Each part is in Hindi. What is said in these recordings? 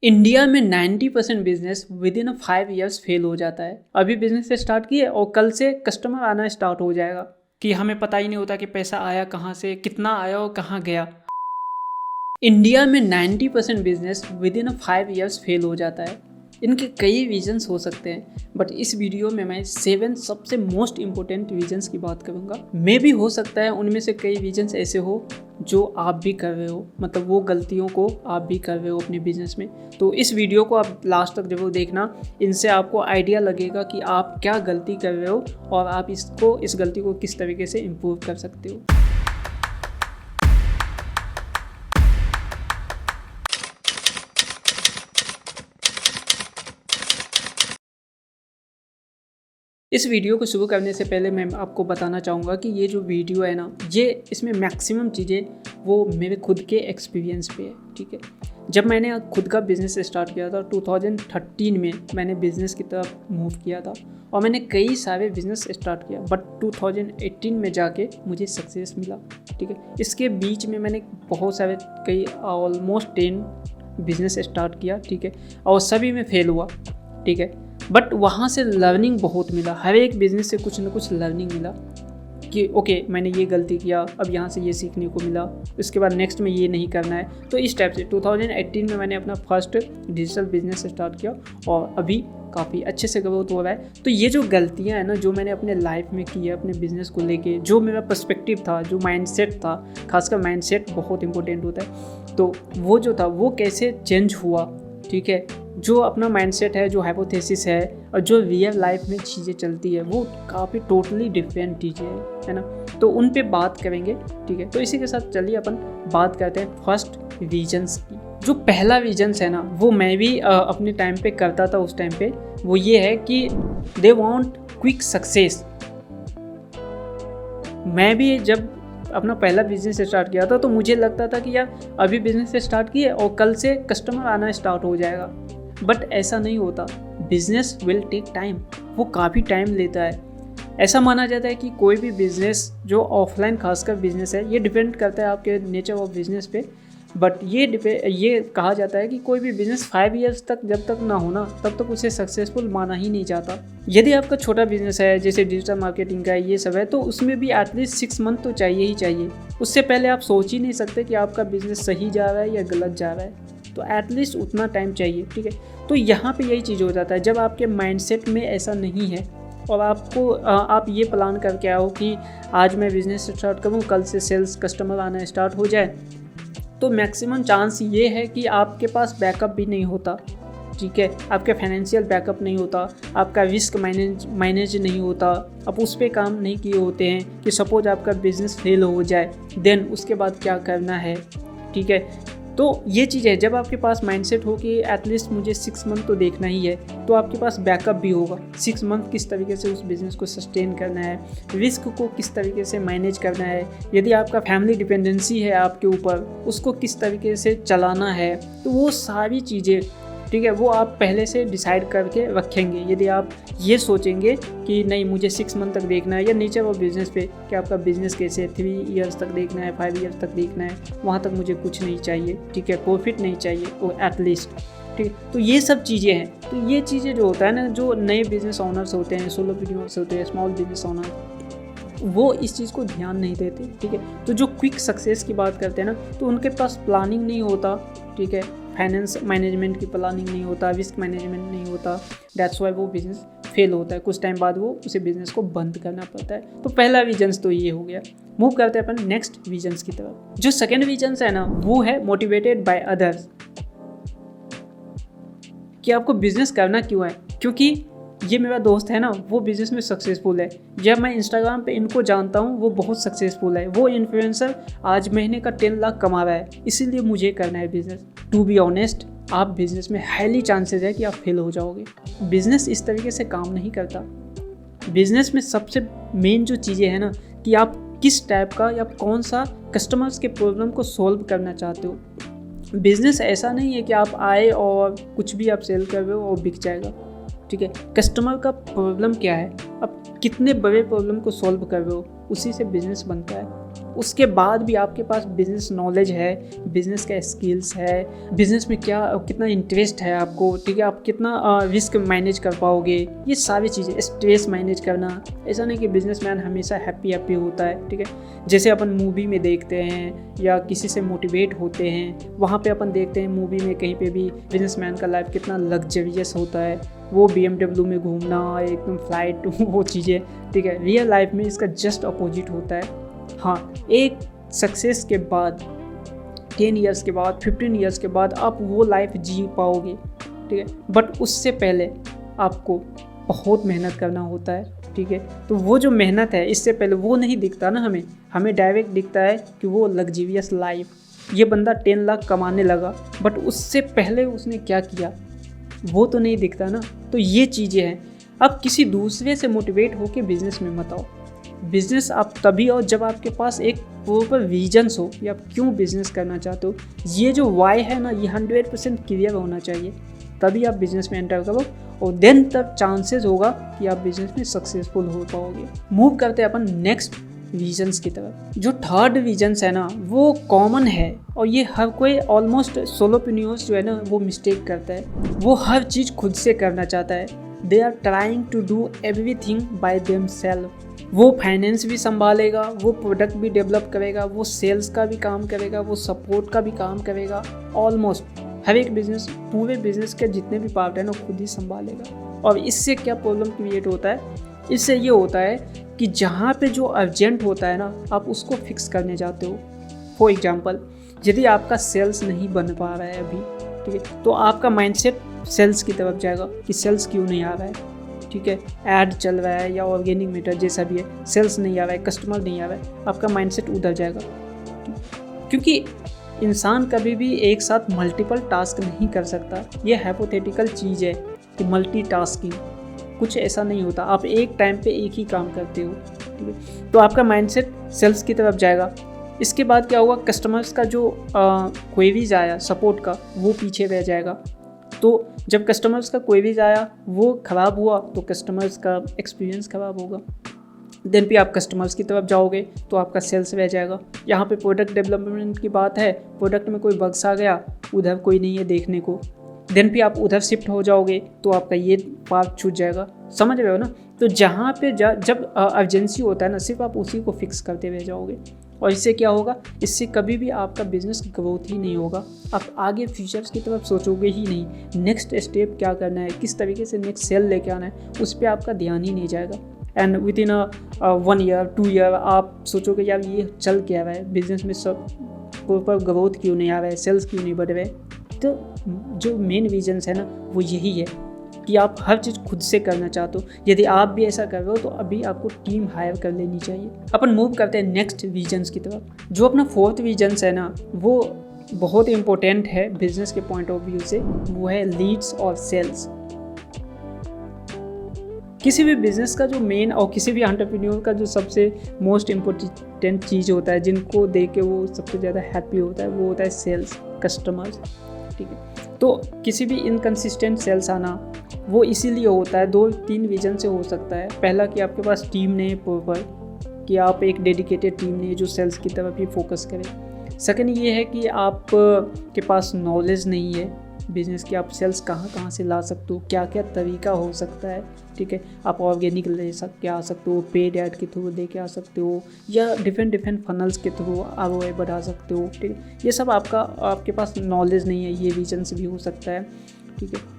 इंडिया में 90% business with in 5 years fail हो जाता है। अभी बिजनेस से स्टार्ट किए और कल से कस्टमर आना स्टार्ट हो जाएगा कि हमें पता ही नहीं होता कि पैसा आया कहाँ से, कितना आया और कहाँ गया। इंडिया में 90% business with in 5 years fail हो जाता है। इनके कई रीजंस हो सकते हैं, बट इस वीडियो में मैं 7 सबसे मोस्ट इम्पोर्टेंट रीजंस की बात करूँगा। मे भी हो सकता है उनमें से कई रीजंस ऐसे हो जो आप भी कर रहे हो, मतलब वो गलतियों को आप भी कर रहे हो अपने बिजनेस में। तो इस वीडियो को आप लास्ट तक जरूर देखना, इनसे आपको आइडिया लगेगा कि आप क्या गलती कर रहे हो और आप इस गलती को किस तरीके से इम्प्रूव कर सकते हो। इस वीडियो को शुरू करने से पहले मैं आपको बताना चाहूँगा कि ये जो वीडियो है ना, ये इसमें मैक्सिमम चीज़ें वो मेरे खुद के एक्सपीरियंस पे है। ठीक है, जब मैंने खुद का बिज़नेस स्टार्ट किया था 2013 में मैंने बिज़नेस की तरफ मूव किया था और मैंने कई सारे बिज़नेस स्टार्ट किया, बट 2018 में जाके मुझे सक्सेस मिला। ठीक है, इसके बीच में मैंने बहुत सारे कई ऑलमोस्ट 10 बिज़नेस स्टार्ट किया। ठीक है, और सभी में फेल हुआ। ठीक है, बट वहाँ से लर्निंग बहुत मिला। हर एक बिज़नेस से कुछ ना कुछ लर्निंग मिला कि ओके मैंने ये गलती किया, अब यहाँ से ये सीखने को मिला, इसके बाद नेक्स्ट में ये नहीं करना है। तो इस टाइप से 2018 में मैंने अपना फर्स्ट डिजिटल बिजनेस स्टार्ट किया और अभी काफ़ी अच्छे से ग्रोथ हो रहा है। तो ये जो गलतियाँ हैं ना, जो मैंने अपने लाइफ में की है अपने बिज़नेस को लेके, जो मेरा पर्सपेक्टिव था, जो माइंडसेट था, खासकर माइंडसेट बहुत इंपॉर्टेंट होता है, तो वो जो था वो कैसे चेंज हुआ। ठीक है, जो अपना माइंडसेट है, जो हाइपोथेसिस है और जो रियल लाइफ में चीज़ें चलती है वो काफ़ी टोटली डिफरेंट चीज़ें है ना, तो उन पे बात करेंगे। ठीक है, तो इसी के साथ चलिए अपन बात करते हैं फर्स्ट रीजन्स की। जो पहला रीजन्स है ना, वो मैं भी अपने टाइम पे करता था उस टाइम पे, वो ये है कि दे वांट क्विक सक्सेस। मैं भी जब अपना पहला बिजनेस स्टार्ट किया था तो मुझे लगता था कि यार अभी बिजनेस स्टार्ट किए और कल से कस्टमर आना स्टार्ट हो जाएगा, बट ऐसा नहीं होता। बिजनेस विल टेक टाइम, वो काफ़ी टाइम लेता है। ऐसा माना जाता है कि कोई भी बिजनेस जो ऑफलाइन खासकर बिजनेस है, ये डिपेंड करता है आपके नेचर ऑफ बिजनेस पे, बट ये कहा जाता है कि कोई भी बिजनेस 5 ईयर्स तक जब तक ना होना तब तक उसे सक्सेसफुल माना ही नहीं जाता। यदि आपका छोटा बिजनेस है जैसे डिजिटल मार्केटिंग का ये सब है, तो उसमें भी एटलीस्ट 6 मंथ तो चाहिए ही चाहिए। उससे पहले आप सोच ही नहीं सकते कि आपका बिजनेस सही जा रहा है या गलत जा रहा है, तो एटलीस्ट उतना टाइम चाहिए। ठीक है, तो यहाँ पे यही चीज़ हो जाता है जब आपके माइंडसेट में ऐसा नहीं है और आप ये प्लान करके आओ कि आज मैं बिज़नेस स्टार्ट करूँ, कल से सेल्स कस्टमर आना स्टार्ट हो जाए, तो मैक्सिमम चांस ये है कि आपके पास बैकअप भी नहीं होता। ठीक है, आपके फाइनेंशियल बैकअप नहीं होता, आपका रिस्क मैनेज नहीं होता, आप उस पर काम नहीं किए होते हैं कि सपोज आपका बिजनेस फेल हो जाए, देन उसके बाद क्या करना है। ठीक है, तो ये चीज़ है, जब आपके पास माइंडसेट हो कि एटलीस्ट मुझे 6 मंथ तो देखना ही है, तो आपके पास बैकअप भी होगा। 6 मंथ किस तरीके से उस बिज़नेस को सस्टेन करना है, रिस्क को किस तरीके से मैनेज करना है, यदि आपका फैमिली डिपेंडेंसी है आपके ऊपर, उसको किस तरीके से चलाना है, तो वो सारी चीज़ें, ठीक है, वो आप पहले से डिसाइड करके रखेंगे। यदि आप ये सोचेंगे कि नहीं मुझे 6 मंथ तक देखना है, या नीचे वो बिज़नेस पे कि आपका बिज़नेस कैसे 3 ईयर्स तक देखना है, 5 ईयर्स तक देखना है, वहाँ तक मुझे कुछ नहीं चाहिए। ठीक है, प्रॉफिट नहीं चाहिए वो एटलीस्ट। ठीक है, तो ये सब चीज़ें हैं। तो ये चीज़ें जो होता है ना, जो नए बिज़नेस ओनर्स होते हैं, सोलोप्रेन्योर्स होते हैं, स्मॉल बिजनेस ओनर, वो इस चीज़ को ध्यान नहीं देते। ठीक है, तो जो क्विक सक्सेस की बात करते हैं ना, तो उनके पास प्लानिंग नहीं होता। ठीक है, फाइनेंस मैनेजमेंट की प्लानिंग नहीं होता, रिस्क मैनेजमेंट नहीं होता, दैट्स वाई वो बिज़नेस फेल होता है। कुछ टाइम बाद वो उसे बिज़नेस को बंद करना पड़ता है। तो पहला रीजन्स तो ये हो गया। मूव करते हैं अपन नेक्स्ट रीजन्स की तरफ। जो सेकेंड रीजन्स है ना, वो है मोटिवेटेड बाय अदर्स, कि आपको बिज़नेस करना क्यों है, क्योंकि ये मेरा दोस्त है ना, वो बिज़नेस में सक्सेसफुल है, या मैं इंस्टाग्राम पे इनको जानता हूँ, वो बहुत सक्सेसफुल है, वो इन्फ्लुएंसर आज महीने का 10 लाख कमा रहा है, इसीलिए मुझे करना है बिज़नेस। टू बी ऑनेस्ट, आप बिज़नेस में हाईली चांसेस है कि आप फेल हो जाओगे। बिज़नेस इस तरीके से काम नहीं करता। बिज़नेस में सबसे मेन जो चीज़ें हैं ना, कि आप किस टाइप का या कौन सा कस्टमर्स के प्रॉब्लम को सॉल्व करना चाहते हो। बिज़नेस ऐसा नहीं है कि आप आए और कुछ भी आप सेल कर रहे हो और बिक जाएगा। ठीक है, कस्टमर का प्रॉब्लम क्या है, आप कितने बड़े प्रॉब्लम को सॉल्व कर रहे हो, उसी से बिज़नेस बनता है। उसके बाद भी आपके पास बिजनेस नॉलेज है, बिजनेस का स्किल्स है, बिजनेस में कितना इंटरेस्ट है आपको, ठीक है, आप कितना रिस्क मैनेज कर पाओगे, ये सारी चीज़ें, स्ट्रेस मैनेज करना। ऐसा नहीं कि बिजनेसमैन हमेशा हैप्पी होता है, ठीक है। जैसे अपन मूवी में देखते हैं या किसी से मोटिवेट होते हैं, वहाँ पे अपन देखते हैं मूवी में कहीं पे भी बिजनेसमैन का लाइफ कितना लग्जरियस होता है, वो BMW में घूमना, एकदम फ्लाइट वो चीज़ें, ठीक है। रियल लाइफ में इसका जस्ट अपोजिट होता है। हाँ, एक सक्सेस के बाद 10 ईयर्स के बाद 15 ईयर्स के बाद आप वो लाइफ जी पाओगे, ठीक है, बट उससे पहले आपको बहुत मेहनत करना होता है, ठीक है। तो वो जो मेहनत है इससे पहले वो नहीं दिखता ना, हमें डायरेक्ट दिखता है कि वो लग्जरियस लाइफ, ये बंदा 10 लाख कमाने लगा, बट उससे पहले उसने क्या किया वो तो नहीं दिखता ना। तो ये चीज़ें हैं। अब किसी दूसरे से मोटिवेट होकर बिजनेस में मत आओ। बिजनेस आप तभी आओ जब आपके पास एक प्रॉपर विजन्स हो कि आप क्यों बिजनेस करना चाहते हो। ये जो वाई है ना, ये 100% क्लियर होना चाहिए, तभी आप बिजनेस में एंटर करो और देन तब चांसेस होगा कि आप बिजनेस में सक्सेसफुल हो पाओगे। मूव करते हैं अपन नेक्स्ट विजन्स की तरफ। जो थर्ड विजन्स है ना, वो कॉमन है और ये हर कोई ऑलमोस्ट सोलोप्रेन्योर्स जो है ना वो मिस्टेक करता है। वो हर चीज़ खुद से करना चाहता है। They are trying to do everything by themselves. वो फाइनेंस भी संभालेगा, वो प्रोडक्ट भी डेवलप करेगा, वो सेल्स का भी काम करेगा, वो सपोर्ट का भी काम करेगा। ऑलमोस्ट हर एक बिजनेस, पूरे बिजनेस के जितने भी पार्ट है ना खुद ही संभालेगा। और इससे क्या प्रॉब्लम क्रिएट होता है, इससे ये होता है कि जहाँ पे जो अर्जेंट होता है ना आप उसको फिक्स करने जाते हो। फॉर एग्जांपल, यदि आपका सेल्स नहीं बन पा रहा है अभी, ठीक है, तो आपका माइंडसेट सेल्स की तरफ जाएगा कि सेल्स क्यों नहीं आ रहा है, ठीक है, ऐड चल रहा है या ऑर्गेनिक मीटर जैसा भी है, सेल्स नहीं आ रहा है, कस्टमर नहीं आ रहा है, आपका माइंडसेट उधर जाएगा। क्योंकि इंसान कभी भी एक साथ मल्टीपल टास्क नहीं कर सकता। ये हाइपोथेटिकल चीज़ है कि मल्टीटास्किंग, कुछ ऐसा नहीं होता। आप एक टाइम पे एक ही काम करते हो, ठीक है। तो आपका माइंडसेट सेल्स की तरफ जाएगा। इसके बाद क्या होगा, कस्टमर्स का जो क्वेरीज आया सपोर्ट का, वो पीछे रह जाएगा। तो जब कस्टमर्स का क्वेरीज आया वो ख़राब हुआ तो कस्टमर्स का एक्सपीरियंस ख़राब होगा। देन भी आप कस्टमर्स की तरफ जाओगे तो आपका सेल्स रह जाएगा। यहाँ पे प्रोडक्ट डेवलपमेंट की बात है, प्रोडक्ट में कोई बग्स आ गया, उधर कोई नहीं है देखने को, देन भी आप उधर शिफ्ट हो जाओगे तो आपका ये पार्ट छूट जाएगा। समझ रहे हो ना। तो जहाँ पे जब अर्जेंसी होता है ना, सिर्फ आप उसी को फिक्स करते रह जाओगे और इससे क्या होगा, इससे कभी भी आपका बिजनेस ग्रोथ ही नहीं होगा। आप आगे फ्यूचर्स की तरफ सोचोगे ही नहीं, नेक्स्ट स्टेप क्या करना है, किस तरीके से नेक्स्ट सेल लेके आना है, उस पर आपका ध्यान ही नहीं जाएगा। And with in 1 year 2 year आप सोचोगे यार ये चल क्या रहा है, बिजनेस में सब प्रॉपर ग्रोथ क्यों नहीं आ रहा है, सेल्स क्यों नहीं बढ़ रहे। तो जो मेन रीजन्स है ना वो यही है कि आप हर चीज़ खुद से करना चाहते हो। यदि आप भी ऐसा कर रहे हो तो अभी आपको टीम हायर कर लेनी चाहिए। अपन मूव करते हैं नेक्स्ट विजन्स की तरफ। जो अपना फोर्थ विजन्स है ना वो बहुत इंपॉर्टेंट है बिजनेस के पॉइंट ऑफ व्यू से, वो है लीड्स और सेल्स। किसी भी बिजनेस का जो मेन और किसी भी एंटरप्रेन्योर का जो सबसे मोस्ट इम्पोर्टेंट चीज़ होता है, जिनको देख के वो सबसे ज़्यादा हैप्पी होता है, वो होता है सेल्स, कस्टमर्स, ठीक है। तो किसी भी इनकंसिस्टेंट सेल्स आना वो इसीलिए होता है, 2-3 रीजन से हो सकता है। पहला कि आपके पास टीम नहीं है प्रॉपर, कि आप एक डेडिकेटेड टीम नहीं है जो सेल्स की तरफ ही फोकस करे। सेकंड ये है कि आप के पास नॉलेज नहीं है बिजनेस की, आप सेल्स कहाँ से ला सकते हो, क्या क्या तरीका हो सकता है, ठीक है। आप ऑर्गेनिक ले के आ सकते हो, पेड ऐड के थ्रू लेके आ सकते हो, या डिफरेंट फनल्स के थ्रू ROI बढ़ा सकते हो, ठीक है। ये सब आपके पास नॉलेज नहीं है, ये रीजन से भी हो सकता है, ठीक है।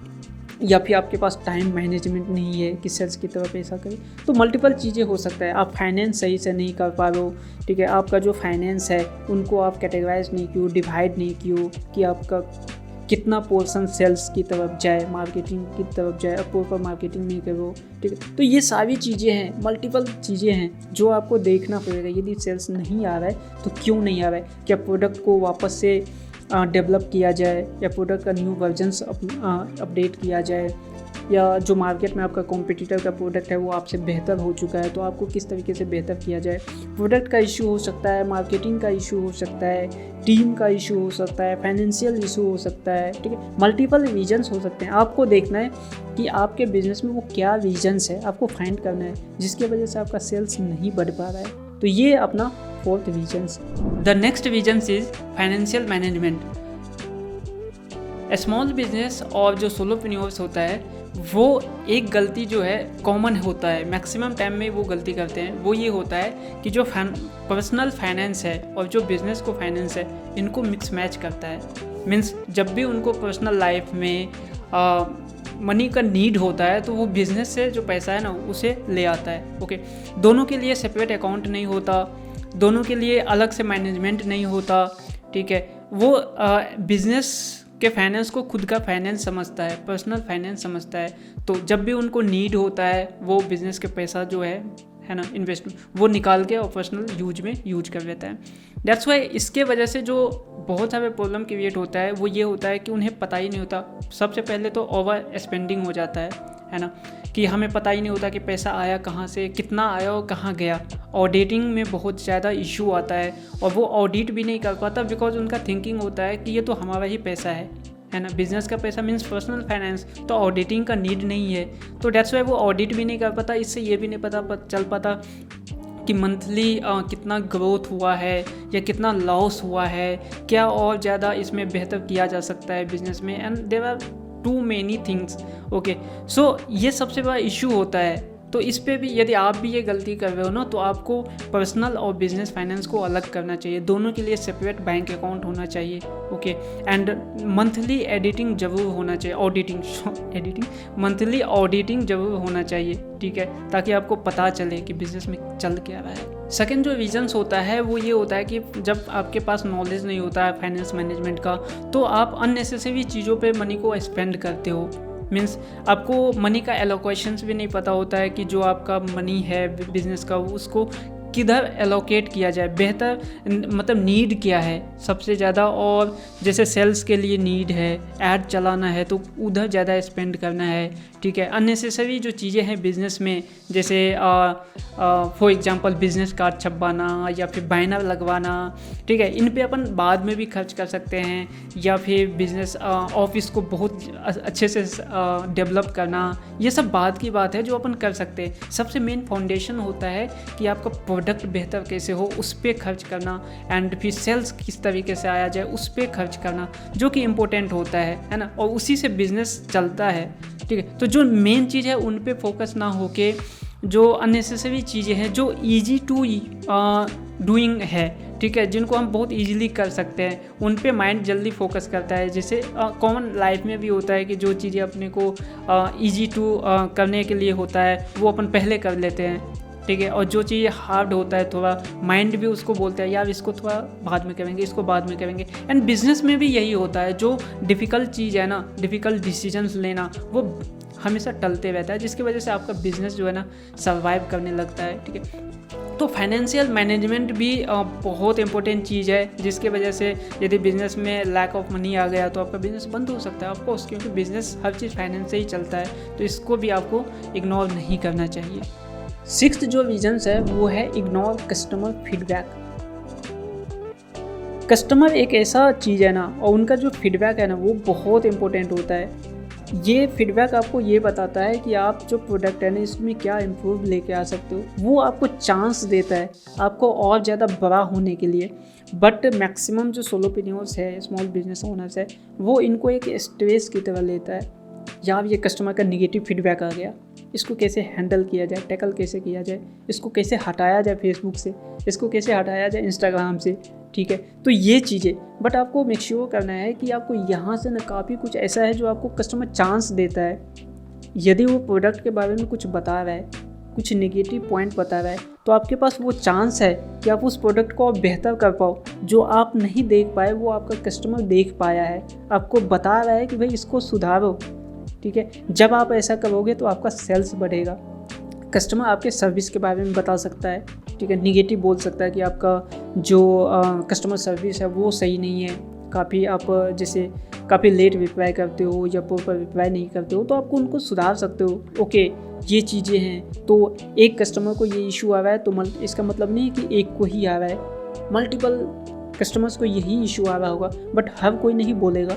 या फिर आपके पास टाइम मैनेजमेंट नहीं है कि सेल्स की तरफ ऐसा करें। तो मल्टीपल चीज़ें हो सकता है। आप फाइनेंस सही से नहीं कर पा रहे हो, ठीक है। आपका जो फाइनेंस है उनको आप कैटेगराइज नहीं किए, डिवाइड नहीं किए कि आपका कितना पोर्शन सेल्स की तरफ जाए, मार्केटिंग की तरफ जाए, आप प्रॉपर मार्केटिंग नहीं करो, ठीक है। तो ये सारी चीज़ें हैं, मल्टीपल चीज़ें हैं जो आपको देखना पड़ेगा। यदि सेल्स नहीं आ रहा है तो क्यों नहीं आ रहा है, क्या प्रोडक्ट को वापस से डेवलप किया जाए, या प्रोडक्ट का न्यू वर्जन्स अपडेट किया जाए, या जो मार्केट में आपका कॉम्पिटिटर का प्रोडक्ट है वो आपसे बेहतर हो चुका है तो आपको किस तरीके से बेहतर किया जाए। प्रोडक्ट का इशू हो सकता है, मार्केटिंग का इशू हो सकता है, टीम का इशू हो सकता है, फाइनेंशियल इशू हो सकता है, ठीक है। मल्टीपल रीजन्स हो सकते हैं। आपको देखना है कि आपके बिजनेस में वो क्या रीजन्स है, आपको फाइंड करना है जिसकी वजह से आपका सेल्स नहीं बढ़ पा रहा है। तो ये अपना fourth vision. The next vision is financial management. Small business और जो सोलोप्रेन्योर्स होता है वो एक गलती जो है कॉमन होता है, मैक्सिमम टाइम में वो गलती करते हैं, वो ये होता है कि जो पर्सनल फाइनेंस है और जो बिज़नेस को फाइनेंस है इनको मिक्स मैच करता है। मीन्स जब भी उनको पर्सनल लाइफ में मनी का नीड होता है तो वो बिज़नेस से जो पैसा है ना उसे ले आता है। ओके, दोनों के लिए सेपरेट अकाउंट नहीं होता, दोनों के लिए अलग से मैनेजमेंट नहीं होता, ठीक है। वो बिज़नेस के फाइनेंस को खुद का फाइनेंस समझता है, पर्सनल फाइनेंस समझता है। तो जब भी उनको नीड होता है वो बिज़नेस के पैसा जो है ना इन्वेस्टमेंट, वो निकाल के और पर्सनल यूज में यूज कर लेता है। दैट्स वाई इसके वजह से जो बहुत सारे प्रॉब्लम क्रिएट होता है वो ये होता है कि उन्हें पता ही नहीं होता। सबसे पहले तो ओवर स्पेंडिंग हो जाता है ना, कि हमें पता ही नहीं होता कि पैसा आया कहाँ से, कितना आया और कहाँ गया। ऑडिटिंग में बहुत ज़्यादा इशू आता है और वो ऑडिट भी नहीं कर पाता बिकॉज उनका थिंकिंग होता है कि ये तो हमारा ही पैसा है ना, बिजनेस का पैसा मीन्स पर्सनल फाइनेंस, तो ऑडिटिंग का नीड नहीं है। तो डेट्स वाई वो ऑडिट भी नहीं कर पाता। इससे ये भी नहीं पता चल पाता कि मंथली कितना ग्रोथ हुआ है या कितना लॉस हुआ है, क्या और ज़्यादा इसमें बेहतर किया जा सकता है बिजनेस में। And there are too many things. Okay, so ये सबसे बड़ा इशू होता है। तो इस पे भी यदि आप भी ये गलती कर रहे हो ना तो आपको पर्सनल और बिजनेस फाइनेंस को अलग करना चाहिए, दोनों के लिए सेपरेट बैंक अकाउंट होना चाहिए। ओके, एंड मंथली एडिटिंग जरूर होना चाहिए, मंथली ऑडिटिंग जरूर होना चाहिए, ठीक है, ताकि आपको पता चले कि बिजनेस में चल क्या रहा है। सेकेंड जो रीजन्स होता है वो ये होता है कि जब आपके पास नॉलेज नहीं होता है फाइनेंस मैनेजमेंट का तो आप अननेसेसरी चीज़ों पे मनी को स्पेंड करते हो। मीन्स आपको मनी का एलोकेशंस भी नहीं पता होता है कि जो आपका मनी है बिजनेस का उसको किधर एलोकेट किया जाए, बेहतर मतलब नीड क्या है सबसे ज़्यादा। और जैसे सेल्स के लिए नीड है, ऐड चलाना है तो उधर ज़्यादा स्पेंड करना है, ठीक है। अननेसेसरी जो चीज़ें हैं बिज़नेस में जैसे फॉर एग्जांपल बिजनेस कार्ड छपवाना या फिर बैनर लगवाना, ठीक है, इन पे अपन बाद में भी खर्च कर सकते हैं। या फिर बिजनेस ऑफिस को बहुत अच्छे से डेवलप करना, ये सब बाद की बात है जो अपन कर सकते हैं। सबसे मेन फाउंडेशन होता है कि आपका प्रोडक्ट बेहतर कैसे हो उस पर खर्च करना, एंड फिर सेल्स किस तरीके से आया जाए उस पर खर्च करना, जो कि इम्पोर्टेंट होता है ना, और उसी से बिजनेस चलता है, ठीक है। तो जो मेन चीज़ है उन पे फोकस ना होके जो अननेसेसरी चीज़ें हैं जो इजी टू डूइंग है, ठीक है, जिनको हम बहुत इजीली कर सकते हैं, उन पे माइंड जल्दी फोकस करता है। जैसे कॉमन लाइफ में भी होता है कि जो चीज़ें अपने को इजी टू करने के लिए होता है वो अपन पहले कर लेते हैं, ठीक है, और जो चीज़ हार्ड होता है थोड़ा माइंड भी उसको बोलता है यार इसको थोड़ा बाद में करेंगे, इसको बाद में करेंगे। एंड बिजनेस में भी यही होता है, जो डिफ़िकल्ट चीज़ है ना, डिफ़िकल्ट डिसीजंस लेना वो हमेशा टलते रहता है, जिसकी वजह से आपका बिजनेस जो है ना सर्वाइव करने लगता है, ठीक है। तो फाइनेंशियल मैनेजमेंट भी बहुत इंपॉर्टेंट चीज़ है, जिसके वजह से यदि बिज़नेस में लैक ऑफ मनी आ गया तो आपका बिज़नेस बंद हो सकता है ऑफकोर्स, क्योंकि बिज़नेस हर चीज़ फाइनेंस से ही चलता है, तो इसको भी आपको इग्नोर नहीं करना चाहिए। सिक्स्थ जो रीजन्स है वो है इग्नोर कस्टमर फीडबैक। कस्टमर एक ऐसा चीज़ है ना, और उनका जो फीडबैक है ना वो बहुत इंपॉर्टेंट होता है। ये फीडबैक आपको ये बताता है कि आप जो प्रोडक्ट है ना इसमें क्या इम्प्रूव लेके आ सकते हो, वो आपको चांस देता है आपको और ज़्यादा बड़ा होने के लिए। बट मैक्सिमम जो सोलोप्रेन्योर्स है, स्मॉल बिजनेस ओनर्स है, वो इनको एक स्ट्रेस की तरह लेता है। यार ये कस्टमर का निगेटिव फीडबैक आ गया, इसको कैसे हैंडल किया जाए, टैकल कैसे किया जाए, इसको कैसे हटाया जाए फेसबुक से, इसको कैसे हटाया जाए इंस्टाग्राम से, ठीक है। तो ये चीज़ें, बट आपको मेक श्योर करना है कि आपको यहाँ से ना काफ़ी कुछ ऐसा है जो आपको कस्टमर चांस देता है। यदि वो प्रोडक्ट के बारे में कुछ बता रहा है, कुछ नेगेटिव पॉइंट बता रहा है, तो आपके पास वो चांस है कि आप उस प्रोडक्ट को और बेहतर कर पाओ। जो आप नहीं देख पाए वो आपका कस्टमर देख पाया है, आपको बता रहा है कि भाई इसको सुधारो, ठीक है। जब आप ऐसा करोगे तो आपका सेल्स बढ़ेगा, कस्टमर आपके सर्विस के बारे में बता सकता है, ठीक है, निगेटिव बोल सकता है कि आपका जो कस्टमर सर्विस है वो सही नहीं है, काफ़ी आप जैसे काफ़ी लेट रिप्लाई करते हो या प्रॉपर रिप्लाई नहीं करते हो, तो आपको उनको सुधार सकते हो। ओके, ये चीज़ें हैं, तो एक कस्टमर को ये इशू आ रहा है तो इसका मतलब नहीं है कि एक को ही आ रहा है, मल्टीपल कस्टमर्स को यही इशू आ रहा होगा, बट हर कोई नहीं बोलेगा,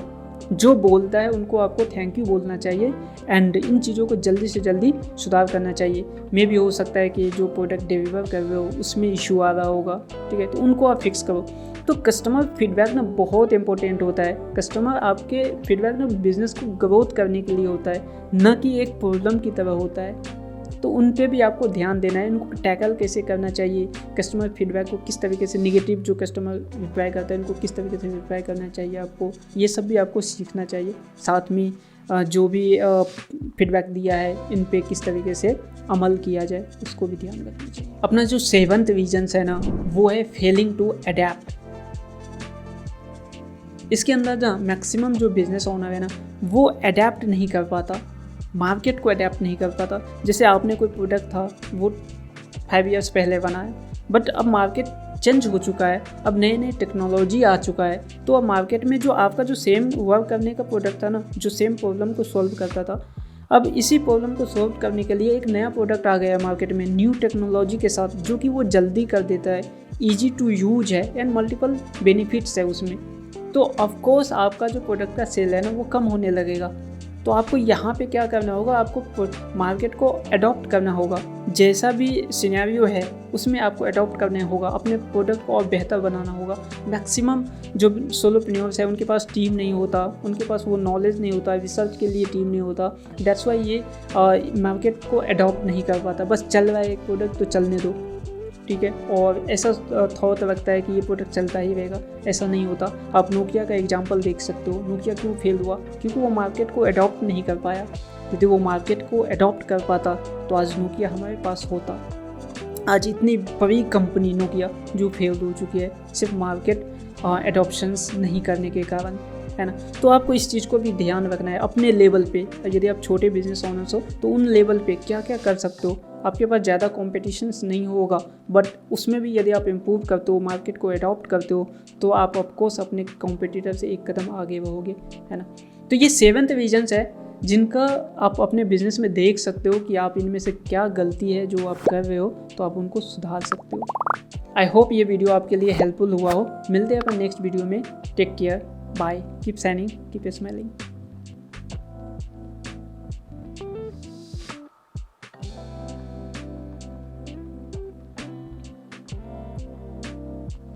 जो बोलता है उनको आपको थैंक यू बोलना चाहिए एंड इन चीज़ों को जल्दी से जल्दी सुधार करना चाहिए। मे भी हो सकता है कि जो प्रोडक्ट डिलीवर कर रहे हो उसमें इशू आ रहा होगा, ठीक है, तो उनको आप फिक्स करो। तो कस्टमर फीडबैक ना बहुत इंपॉर्टेंट होता है। कस्टमर आपके फीडबैक ना बिजनेस को ग्रोथ करने के लिए होता है, न कि एक प्रॉब्लम की तरह होता है। तो उन पे भी आपको ध्यान देना है, उनको टैकल कैसे करना चाहिए, कस्टमर फीडबैक को किस तरीके से, नेगेटिव जो कस्टमर रिप्लाई करता है उनको किस तरीके से रिप्लाई करना चाहिए आपको, ये सब भी आपको सीखना चाहिए। साथ में जो भी फीडबैक दिया है इन पे किस तरीके से अमल किया जाए उसको भी ध्यान रखना चाहिए। अपना जो 7th रीजन है ना वो है फेलिंग टू अडेप्ट। इसके अंदर ना मैक्सिमम जो बिजनेस ओनर है ना वो अडेप्ट नहीं कर पाता, मार्केट को अडेप्ट नहीं कर पाता। जैसे आपने कोई प्रोडक्ट था वो 5 इयर्स पहले बनाया, बट अब मार्केट चेंज हो चुका है, अब नए नए टेक्नोलॉजी आ चुका है, तो अब मार्केट में जो आपका जो सेम वर्क करने का प्रोडक्ट था ना, जो सेम प्रॉब्लम को सॉल्व करता था, अब इसी प्रॉब्लम को सॉल्व करने के लिए एक नया प्रोडक्ट आ गया है मार्केट में न्यू टेक्नोलॉजी के साथ, जो कि वो जल्दी कर देता है, ईजी टू यूज है एंड मल्टीपल बेनिफिट्स है उसमें। तो ऑफकोर्स आपका जो प्रोडक्ट का सेल है ना वो कम होने लगेगा। तो आपको यहाँ पे क्या करना होगा, आपको मार्केट को अडॉप्ट करना होगा। जैसा भी सिनेरियो है उसमें आपको अडॉप्ट करना होगा, अपने प्रोडक्ट को और बेहतर बनाना होगा। मैक्सिमम जो सोलोप्रेन्योर्स है उनके पास टीम नहीं होता, उनके पास वो नॉलेज नहीं होता, रिसर्च के लिए टीम नहीं होता। दैट्स वाई ये मार्केट को अडॉप्ट नहीं कर पाता। बस चल रहा है एक प्रोडक्ट तो चलने दो, ठीक है, और ऐसा थॉट लगता है कि ये प्रोडक्ट चलता ही रहेगा, ऐसा नहीं होता। आप नोकिया का एग्जांपल देख सकते हो। नोकिया क्यों फेल हुआ? क्योंकि वो मार्केट को अडॉप्ट नहीं कर पाया। यदि वो मार्केट को अडॉप्ट कर पाता तो आज नोकिया हमारे पास होता। आज इतनी बड़ी कंपनी नोकिया जो फेल हो चुकी है सिर्फ मार्केट अडॉप्शंस नहीं करने के कारण, है ना। तो आपको इस चीज़ को भी ध्यान रखना है अपने लेवल पे। यदि आप छोटे बिजनेस ओनर्स हो तो उन लेवल पे क्या क्या कर सकते हो। आपके पास ज़्यादा कॉम्पिटिशन्स नहीं होगा, बट उसमें भी यदि आप इम्प्रूव करते हो, मार्केट को अडॉप्ट करते हो, तो आप ऑफकोर्स अपने कॉम्पिटिटर से एक कदम आगे रहोगे, है ना। तो ये 7th रीजन्स है जिनका आप अपने बिजनेस में देख सकते हो कि आप इनमें से क्या गलती है जो आप कर रहे हो, तो आप उनको सुधार सकते हो। आई होप ये वीडियो आपके लिए हेल्पफुल हुआ हो। मिलते हैं अपन नेक्स्ट वीडियो में। Take care, bye, keep shining, keep smiling.